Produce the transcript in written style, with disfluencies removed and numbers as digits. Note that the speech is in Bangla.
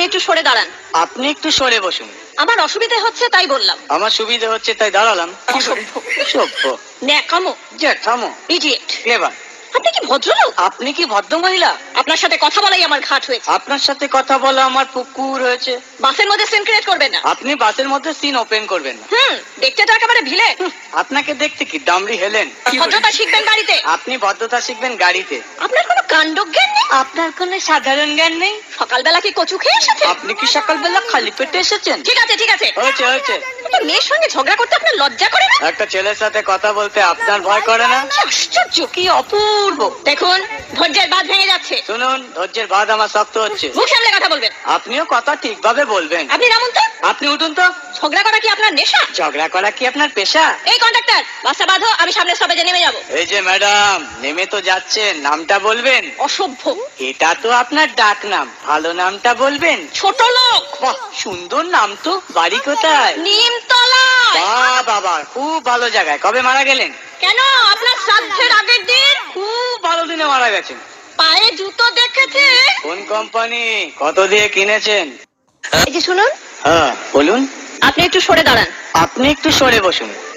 একটু সরে দাঁড়ান। আপনি একটু সরে বসুন। আমার অসুবিধা হচ্ছে তাই বললাম। আমার সুবিধা হচ্ছে তাই দাঁড়ালাম। অসভ্য। সভ্য। ন্যাকামো। জ্যাঠামো। ইডিয়েট। ক্লেভার। আপনি কি ভদ্রলোক? আপনি কি ভদ্র মহিলা? আপনার সাথে কথা বলাই আমার ঘাট হয়েছে। আপনার সাথে কথা বলা আমার পুকুর হয়েছে। বাসের মধ্যে সিন ক্রিয়েট করবেন না। আপনি বাসের মধ্যে সিন ওপেন করবেন না। দেখতে তো একেবারে ভিলে। আপনাকে দেখতে কি ডামরি হেলেন? ভদ্রতা শিখবেন গাড়িতে। আপনি ভদ্রতা শিখবেন গাড়িতে। আপনার কোনো কাণ্ডজ্ঞান নেই। আপনার কোনো সাধারণ জ্ঞান নেই। সকালবেলা কি কচু খেয়ে এসেছেন? আপনি কি সকালবেলা খালি পেটে এসেছেন? ঠিক আছে ঠিক আছে। হয়েছে হয়েছে। একটা মেয়ের সঙ্গে ঝগড়া করতে আপনার লজ্জা করে না? একটা ছেলের সাথে কথা বলতে আপনার ভয় করে না? কি আশ্চর্য, কি অপূর্ব। দেখুন ধৈর্যের বাঁধ ভেঙে যাচ্ছে। শুনুন, ধৈর্যের বাঁধ আমার শক্ত হচ্ছে। মুখ সামলে কথা বলবেন। আপনিও কথা ঠিকভাবে বলবেন। আপনি নামুন তো। আপনি উঠুন তো। ঝগড়া করা কি আপনার নেশা? ঝগড়া করা কি আপনার পেশা? এই কন্ডাক্টর, বাসটা বাঁধো, আমি সামনের স্টপেজে নেমে যাব। এই যে ম্যাডাম, নেমে তো যাচ্ছেন, নামটা বলবেন। অসভ্য। এটা তো আপনার ডাক নাম, ভালো নামটা বলবেন। ছোট লোক। বাহ, সুন্দর নাম তো। বাড়ি কোথায়? নিমতলায়। বাহ বাবা, খুব ভালো জায়গায়। কবে মারা গেলেন? কেন, আপনার শ্রাদ্ধের আগের দিন। খুব ভালো দিনে মারা গেছেন। পায়ে জুতো দেখেছে? কোন কোম্পানি? কত দিয়ে কিনেছেন? এই যে শুনুন, হ্যাঁ বলুন। আপনি একটু সরে দাঁড়ান। আপনি একটু সরে বসুন।